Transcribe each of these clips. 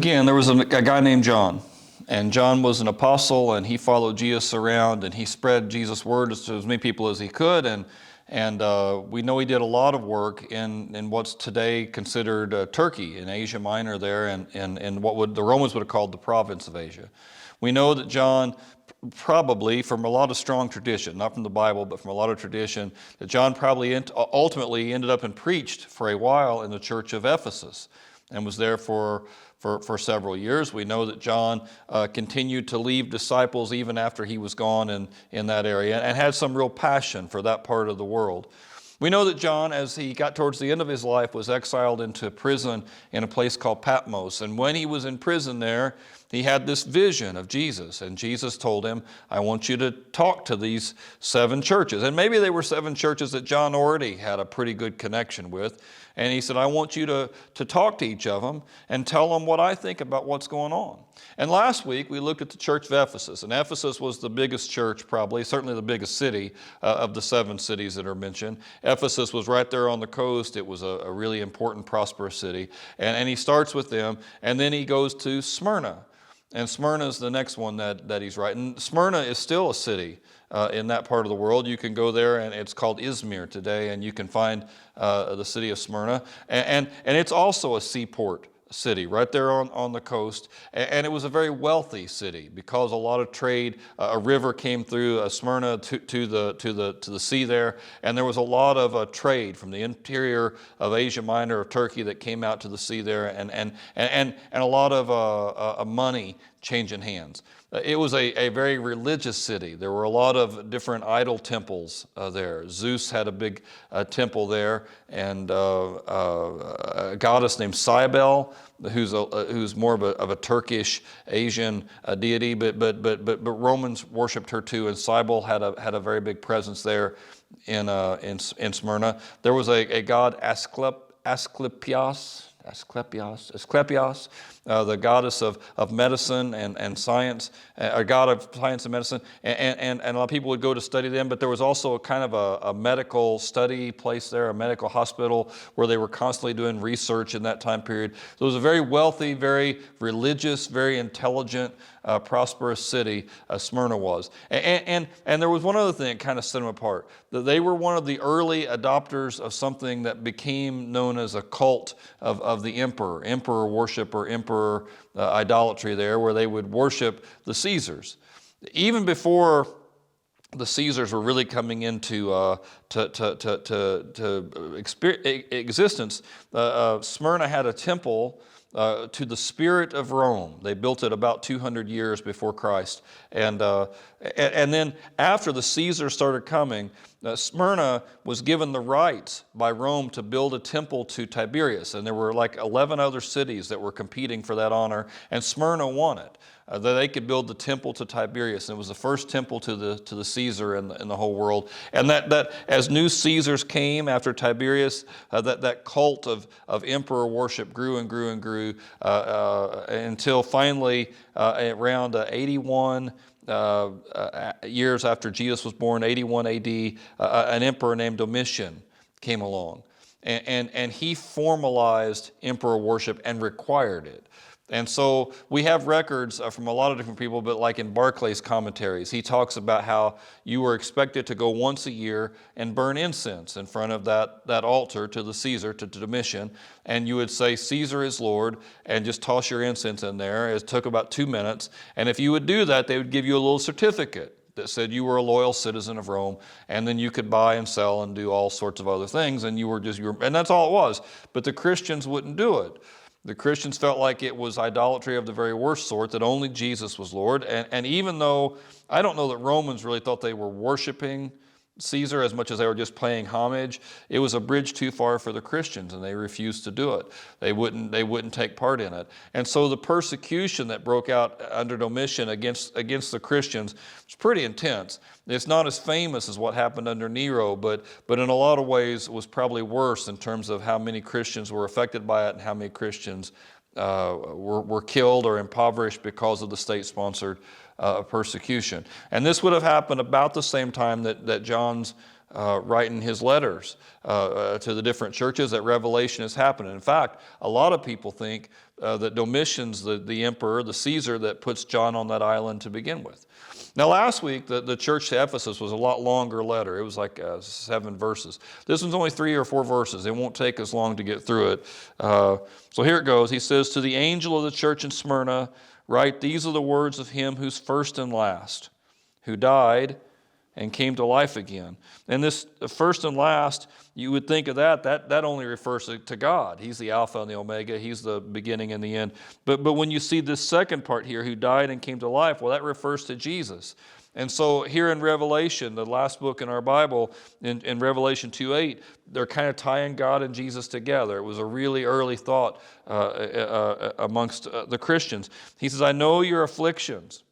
again, there was a guy named John. And John was an apostle, and he followed Jesus around, and he spread Jesus' word to as many people as he could. And we know he did a lot of work in what's today considered Turkey, in Asia Minor there, and what the Romans would have called the province of Asia. We know that John, probably from a lot of strong tradition, not from the Bible, but from a lot of tradition, that John probably ultimately ended up and preached for a while in the church of Ephesus, and was there for several years. We know that John continued to leave disciples even after he was gone in that area, and had some real passion for that part of the world. We know that John, as he got towards the end of his life, was exiled into prison in a place called Patmos. And when he was in prison there, he had this vision of Jesus. And Jesus told him, I want you to talk to these 7 churches. And maybe they were 7 churches that John already had a pretty good connection with. And he said, I want you to talk to each of them and tell them what I think about what's going on. And last week, we looked at the church of Ephesus. And Ephesus was the biggest church, probably, certainly the biggest city of the 7 cities that are mentioned. Ephesus was right there on the coast. It was a really important, prosperous city. And he starts with them, and then he goes to Smyrna. And Smyrna is the next one that he's writing. Smyrna is still a city in that part of the world. You can go there, and it's called Izmir today, and you can find the city of Smyrna. And it's also a seaport city right there on the coast. And it was a very wealthy city because a lot of trade, a river came through Smyrna to the sea there. And there was a lot of trade from the interior of Asia Minor, of Turkey, that came out to the sea there, and a lot of money changing hands. It was a very religious city. There were a lot of different idol temples there. Zeus had a big temple there, and a goddess named Cybele, who's more of a Turkish Asian deity, but Romans worshipped her too, and Cybele had a very big presence there in Smyrna. There was a god Asclepios, the goddess of medicine and science, a god of science and medicine, and a lot of people would go to study them, but there was also a kind of a medical study place there, a medical hospital where they were constantly doing research in that time period. So it was a very wealthy, very religious, very intelligent, prosperous city, Smyrna was. And there was one other thing that kind of set them apart, that they were one of the early adopters of something that became known as a cult of the emperor worship, or emperor idolatry there, where they would worship the Caesars. Even before the Caesars were really coming into existence, Smyrna had a temple to the spirit of Rome. They built it about 200 years before Christ. And then after the Caesars started coming, Smyrna was given the rights by Rome to build a temple to Tiberius. And there were like 11 other cities that were competing for that honor, and Smyrna won it. That they could build the temple to Tiberius. And it was the first temple to the Caesar in the whole world. And that as new Caesars came after Tiberius, that cult of emperor worship grew and grew and grew until finally around 81 years after Jesus was born, 81 AD, an emperor named Domitian came along. And he formalized emperor worship and required it. And so we have records from a lot of different people, but like in Barclay's commentaries, he talks about how you were expected to go once a year and burn incense in front of that altar to the Caesar, to Domitian, and you would say, Caesar is Lord, and just toss your incense in there. It took about 2 minutes, and if you would do that, they would give you a little certificate that said you were a loyal citizen of Rome, and then you could buy and sell and do all sorts of other things, and and that's all it was. But the Christians wouldn't do it. The Christians felt like it was idolatry of the very worst sort, that only Jesus was Lord. And even though I don't know that Romans really thought they were worshiping Caesar as much as they were just paying homage, it was a bridge too far for the Christians, and they refused to do it. They wouldn't take part in it. And so the persecution that broke out under Domitian against the Christians was pretty intense. It's not as famous as what happened under Nero, but in a lot of ways it was probably worse in terms of how many Christians were affected by it and how many Christians were killed or impoverished because of the state-sponsored persecution. And this would have happened about the same time that John's writing his letters to the different churches that Revelation is happening. In fact, a lot of people think that Domitian's the emperor, the Caesar, that puts John on that island to begin with. Now, last week, the church to Ephesus was a lot longer letter. It was like 7 verses. This one's only 3 or 4 verses. It won't take us long to get through it. So here it goes. He says, "To the angel of the church in Smyrna, write, these are the words of him who's first and last, who died and came to life again." And this first and last, you would think of that only refers to God. He's the Alpha and the Omega. He's the beginning and the end. But when you see this second part here, who died and came to life, well, that refers to Jesus. And so here in Revelation, the last book in our Bible, in Revelation 2:8, they're kind of tying God and Jesus together. It was a really early thought amongst the Christians. He says, "I know your afflictions."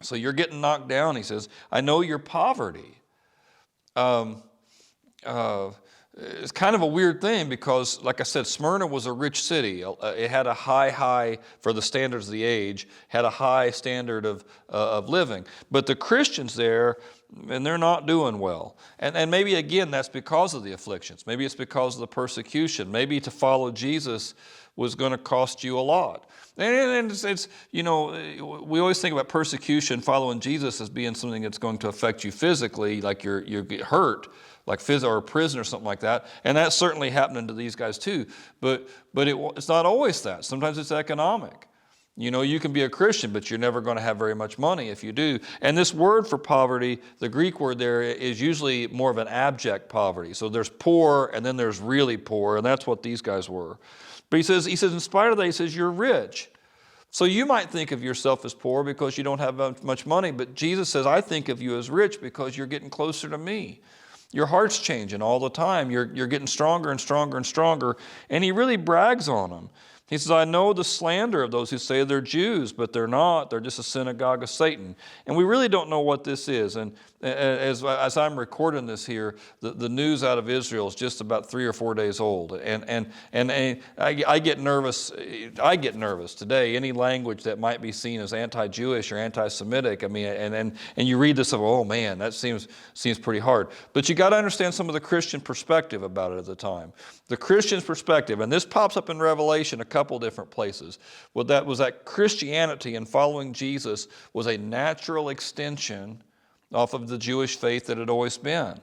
So you're getting knocked down, he says. "I know your poverty." It's kind of a weird thing because, like I said, Smyrna was a rich city. It had a high, for the standards of the age, had a high standard of living. But the Christians there, and they're not doing well. And maybe, again, that's because of the afflictions. Maybe it's because of the persecution. Maybe to follow Jesus was going to cost you a lot. And it's, we always think about persecution, following Jesus, as being something that's going to affect you physically, like you get hurt, like or a prison or something like that. And that's certainly happening to these guys too. But it's not always that. Sometimes it's economic. You can be a Christian, but you're never going to have very much money if you do. And this word for poverty, the Greek word there, is usually more of an abject poverty. So there's poor, and then there's really poor, and that's what these guys were. But he says, in spite of that, he says, you're rich. So you might think of yourself as poor because you don't have much money, but Jesus says, I think of you as rich because you're getting closer to me. Your heart's changing all the time. You're getting stronger and stronger and stronger. And he really brags on them. He says, I know the slander of those who say they're Jews, but they're not. They're just a synagogue of Satan. And we really don't know what this is. And as I'm recording this here, the news out of Israel is just about 3 or 4 days old. And I get nervous. I get nervous today. Any language that might be seen as anti-Jewish or anti-Semitic, and you read this, oh man, that seems pretty hard. But you got to understand some of the Christian perspective about it at the time. The Christian's perspective, and this pops up in Revelation a couple different places, was that Christianity and following Jesus was a natural extension off of the Jewish faith that had always been.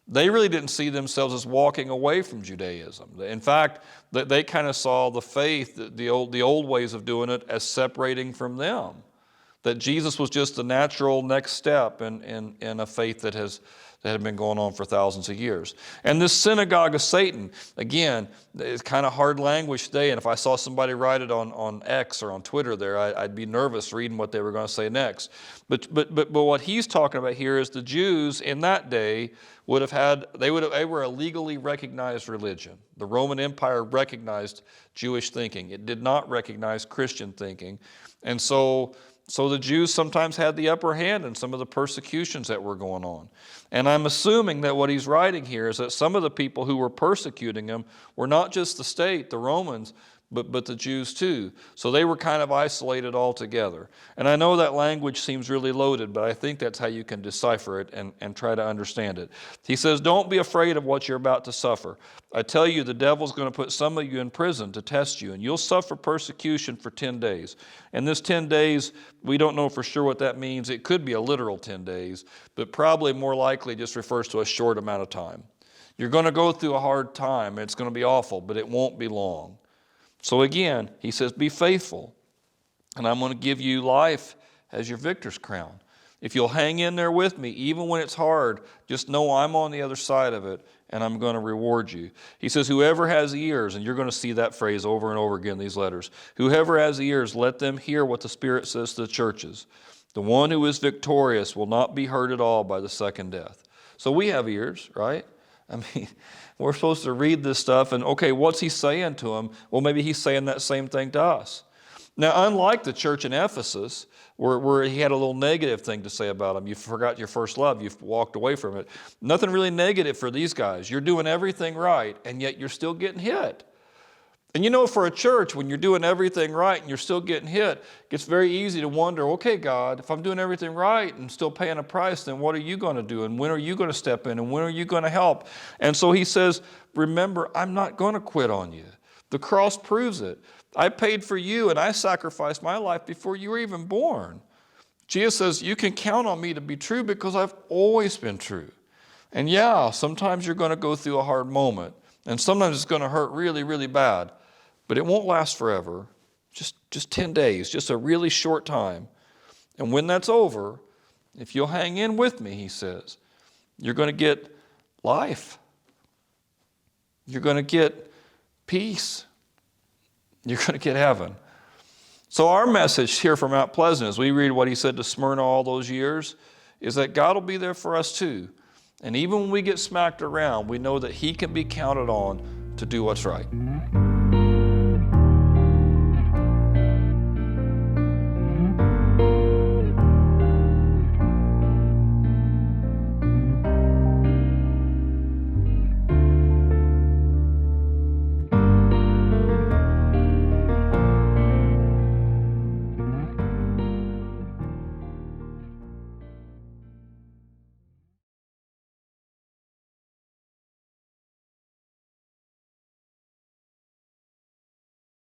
They really didn't see themselves as walking away from Judaism. In fact, they kind of saw the faith, the old ways of doing it, as separating from them. That Jesus was just the natural next step in a faith that had been going on for thousands of years. And this synagogue of Satan, again, is kind of hard language today. And if I saw somebody write it on X or on Twitter there, I'd be nervous reading what they were going to say next. But what he's talking about here is the Jews in that day they were a legally recognized religion. The Roman Empire recognized Jewish thinking. It did not recognize Christian thinking. And so the Jews sometimes had the upper hand in some of the persecutions that were going on. And I'm assuming that what he's writing here is that some of the people who were persecuting him were not just the state, the Romans, but the Jews too. So they were kind of isolated altogether. And I know that language seems really loaded, but I think that's how you can decipher it and try to understand it. He says, don't be afraid of what you're about to suffer. I tell you, the devil's going to put some of you in prison to test you, and you'll suffer persecution for 10 days. And this 10 days, we don't know for sure what that means. It could be a literal 10 days, but probably more likely just refers to a short amount of time. You're going to go through a hard time. It's going to be awful, but it won't be long. So again, he says, be faithful, and I'm going to give you life as your victor's crown. If you'll hang in there with me, even when it's hard, just know I'm on the other side of it, and I'm going to reward you. He says, whoever has ears, and you're going to see that phrase over and over again in these letters, whoever has ears, let them hear what the Spirit says to the churches. The one who is victorious will not be hurt at all by the second death. So we have ears, right? We're supposed to read this stuff, and okay, what's he saying to them? Well, maybe he's saying that same thing to us. Now, unlike the church in Ephesus, where he had a little negative thing to say about them, you forgot your first love, you've walked away from it. Nothing really negative for these guys. You're doing everything right, and yet you're still getting hit. And you know, for a church, when you're doing everything right and you're still getting hit, it gets very easy to wonder, okay, God, if I'm doing everything right and still paying a price, then what are you going to do? And when are you going to step in? And when are you going to help? And so he says, remember, I'm not going to quit on you. The cross proves it. I paid for you and I sacrificed my life before you were even born. Jesus says, you can count on me to be true because I've always been true. And yeah, sometimes you're going to go through a hard moment. And sometimes it's going to hurt really, really bad. But it won't last forever. Just 10 days, just a really short time. And when that's over, if you'll hang in with me, he says, you're going to get life. You're going to get peace. You're going to get heaven. So our message here from Mount Pleasant, as we read what he said to Smyrna all those years, is that God will be there for us too. And even when we get smacked around, we know that he can be counted on to do what's right.